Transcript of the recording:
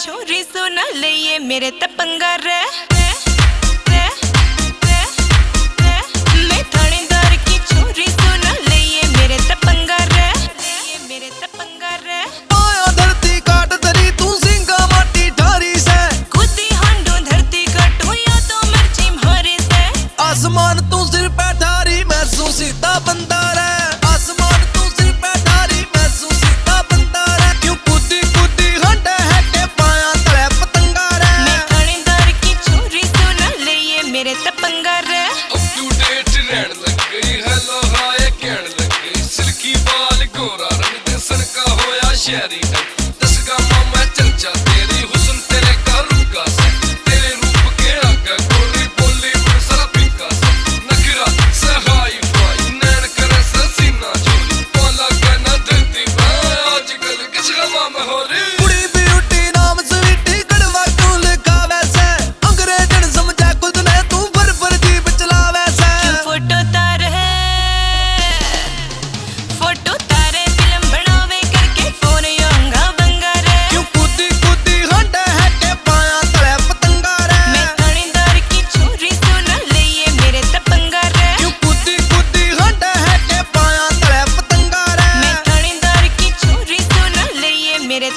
छोरी सुन लिए मेरे तपंगा रे। मैं थानेदार की छोरी सुन लिए मेरे तपंगा रे, मेरे तपंगा रे। आया धरती काट तरी तू सिंगा माटी ठारी से, खुदी हांडो धरती काटू या तो मर्जी मारे से। आसमान तू सिर पे ठारी मैं सू सीधा बंदा रे। आसमान तू सिर पे ठारी मैं सू सीधा बंदा रे। क्यों कूदी कूदी हंडे है के पाया तले पतंगा रे। मैं थानेदार की छोरी सुन लिए मेरे तपंगा रे। अप टू डेट रहन लग गई, हेलो हाय कहन लग गई। सिल्की बाल गोरा रंग दे सनका होया शहरी ढंग। 10 गामा मैं चर्चा तेरी हुस्न तेरे का रुका से। तेरे रूप के आगे गोरी बोली बड़ सारा पिका से। नखरा से हाई फाई नैन करे से सीना चोरी। बोला कहना धरती पे आजकल किस गमा में हो रही। कुड़ी ब्यूटी नाम स्वीटी कड़वा क्यों लिखा वैसे। अंग्रेजन समझा खुद ने तू भर जीप चला वैसे। फोटो तार है, फोटो तारे फिल्म बनावे करके फोन योंगा बंगा रे। क्यों कूदी कूदी हंडे है के पाया तले पतंगा रे। मैं थानेदार की छोरी सुन लिए मेरे तपंगा रे। क्यों कूदी कूदी हंडे है के पाया तले पतंगा रे। मैं थानेदार की छोरी सुन लिए मेरे